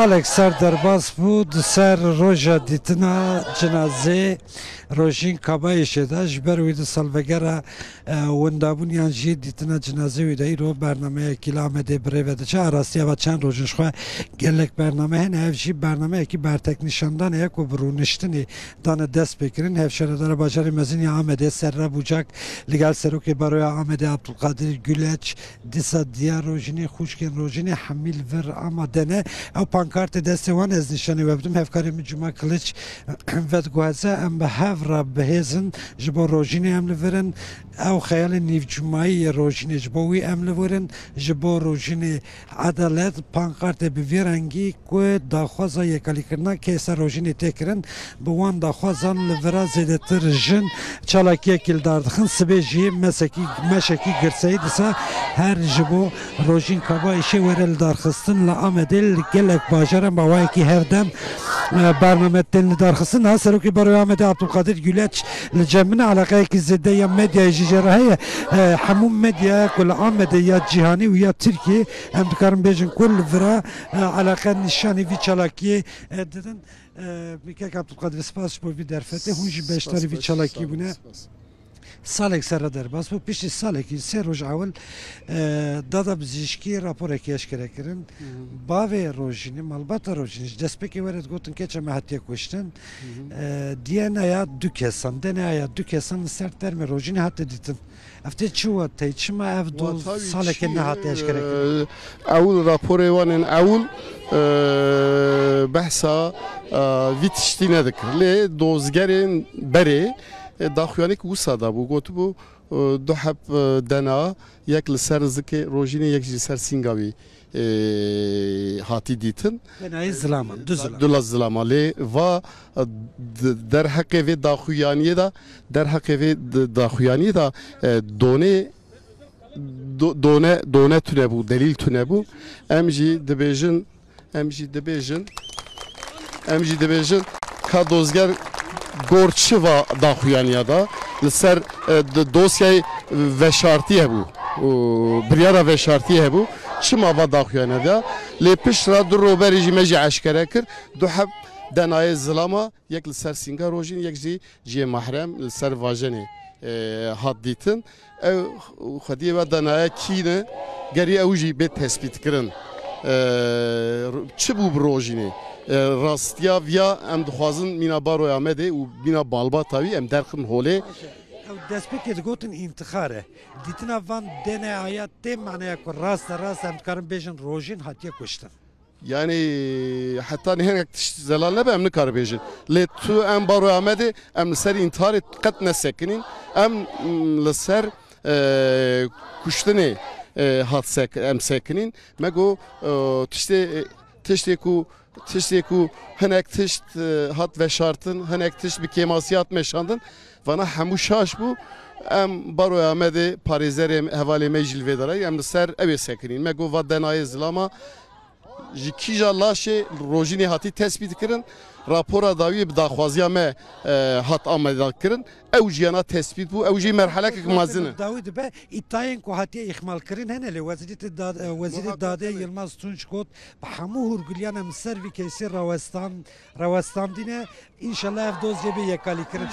Salek ser derbas bû di ser roja dîtina cenazê Rojîn Kabayişê de ji ber wî di salvegera wendabûniyan jî dîtina cenazê wî de îro bernameyekî li Amedê birêve diçe arastiya ve çend rojin ji xwe gelek bername hene ev jî bernameyekî berteknîşandan heye ku bi rûniştinê dane dest pêkirin hevşeredara bajarê mezin ya Amedê serre bûcak li gel serokê baroya Amedê Abdulkadir Güleç dîsa diya rojinê xuşkên rojinê hemîl vir ama dene ew pankartê destê wan ez nîşanî webdim hevkarê min Cuma Kiliç vedguheze em bi hevra bihêzin ji bo rojinê em li virin ew xeyalê nîvcumayî rojinê ji bo wî em li virin ji bo rojinê edalet pankartê bi vê rengî ku daxwaza yekalîkirina kêsa rojinê tê kirin bi wan daxwazan li vira zêdetir jin çalakiyekî li dar dixin sibê jî meşekî girseyî disa her ji bo Rojîn Kabayişê were li darxistin li Amedê li gelek bajaran bawayekî hevdem bernameyên li darxistin ha serokê baroya Amedê Abdulkadir Güleç li cemina alaqayekî zêde ya medyayê jî jê re heye hemû medyaya ku li Amedê ya cîhanî û ya Tirkiye em dikarin bêjin ku li vira alaqe nîşanî vî çalakiyê didin Mikek Abdulkadir spas ji bo vî derfetê hûn jî beşdarî vî çalakî bûne salek ser derbas bû piştî salekî sê roj awil dada bijîşkî raporekî eşkere kirin bavê rojînê malbata rojînê ji destpêkê were gotin keç em hatiye kuştin DNAya du kesan DNAya du kesan li ser termê rojînê hatiye dîtin ev tê çi wa tê çima ev du salekê nehatiye eşkere kirin Ewil raporê wan ên ewil behsa vî tiştî nedikir lê dozgerên berê daxuyanîk wisa da bû gotibû du heb dena yek li ser zikê rojînê yek jî ser sîngavî hatî dîtin denayê zilaman du zilama lê va derheqê vê daxuyaniyê da derheqê vê daxuyaniyê da done tunebû delîl tunebû em jî dibêjin ka dozger gorçiva daxuyaniya da li ser dosyayê veşartî hebû biryara veşartî hebû çima va daxuyaniya da lê piştra du roberê jî me jî eşkere kir du heb denayê zilama yek li ser sînga rojîn yek jî ciyê mahrem li ser vajenê hat dîtin ew xwediyê ve denaya kîne gerî ew jî bê tespîtkirin çi bû bi rojînê rastiya viya em dixwazin mîna baroya Amedê û mîna balbata wî em derxin holê ew destpêkê digotin întixar e dîtina van DNAya tê maneya ku rast em dikarin bêjin rojîn hatiye kuştin yani heta hinek tişt zelal nebe em nikar bêjin lê tu em baroya Amedê em li ser întiharê qet nesekinin em li ser kuştinê hat em sekinin me got tiştê ku hinek tişt hat veşartin hinek tişt bi kêmasî hat meşandin vana hemû şaş bû em baroya Amedê parêzerê hevalê me jî li vê derayî em li ser evê sekinîn me got va denayê zilama ji kîja laşê rojînê hatî tespît kirin rapora dawî bi daxwaziya me hat ameda kirin ew jiyana tespît bû ew jî merhelekek mezin e dawî dibe îddiayên ku hatiye ihmal kirin hene lê Wezîrê Dadê Yılmaz Tunç got bi hemû hûrgiliyan em ser vî kesî rawestandîne înşallah ev dosyê bê yekalî kirin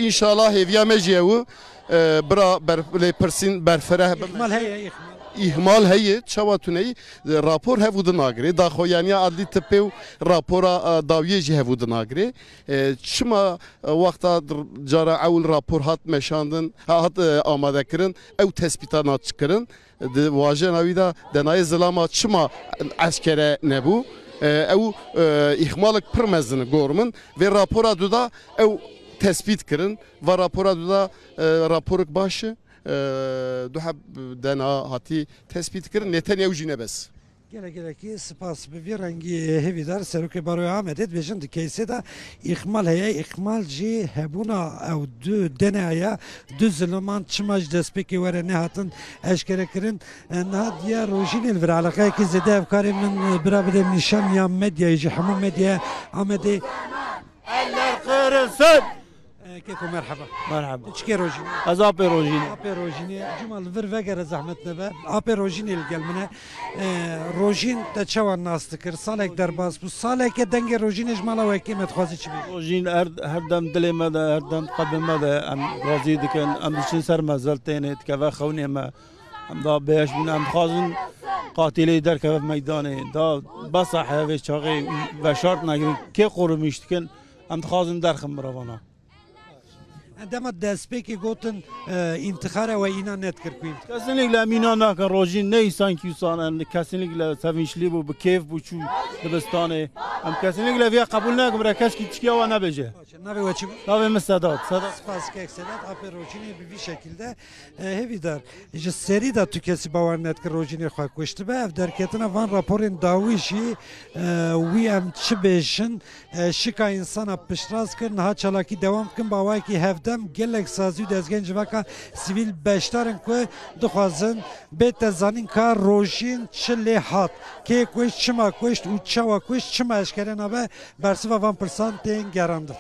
înşallah hêviya me jî ew bira lê pirsîn berfere ihmal heye ihmal heye çawa tuneyî rapor hevû din agirê daxuyaniya adlî tipê û rapora dawiyê jî hevû din agirê çima wexta cara ewil rapor hat meşandin hat amadekirin ew tespîta naçikirin di wajena wî da denayê zilama çima eşkere nebû ew ihmalek pir mezin gormin vê rapora du da ew tespît kirin va rapora du da raporek baş e du heb dena hatî tespît kirin Netanyahu jî nebes gelekî spas bi vê rengî hêvîdar serokê baroya Amedê dibêjin di kesê de ihmal heye ihmal jî hebûna ew du DNAya du ziliman çima ji destpêkê were nehatin eşkere kirin niha diya rojînê li vir alaqayekî zêde evkarê min bira bide nîşan ya medyayê ji hemû medyaya Amedê eller kırılsın Peki ko merhaba. مرحبا İçke rojini. از آب روژینه Apê rojinê cimal vir vegere zehmet nebe. Apê rojinê li gel min e. Rojin te çawa nas dikir. Salek derbas bû. Saleke dengê rojinê ji mala wekê me dixwaze çi bê? روژین هر دم دل ما ده هر دم قلب ما ده ام راضی دکن ام دشین سر مزل تینه که و خونی ما ام دا بهش بین ام خازن قاتلی در که میدانه دا بصحه و چاقی و شرط نگیرن که قرمیشت کن ام خازن در خم روانا Dema destpêkê gotin intixara ve îna net kir ku kesinlikle emina nakan rojin ne sanki usan kesinlikle sevinçli bu keyif bu çu dibistane em kesinlikle ve kabul nakim re keski çıkıyor ve ne bece navê we çi bû? tabi mesedat sedat Spas kek senet apê rojinê bi vî şekilde hevî dar ji serî da tu kesî bawer net kir rojinê xwe kuştibe ev derketina van raporên dawî jî wî em çi bêjin şika insana piştras kir niha çalakî dewam dikin bawayekî hevdem gelek sazî û dezgehên civaka sivîl beşdarin ku dixwazin bête zanîn ka rojîn çi lê hat kê kuşt çima kuşt û çawa kuşt çima eşkere nabe bersiva van pirsan tên gerandin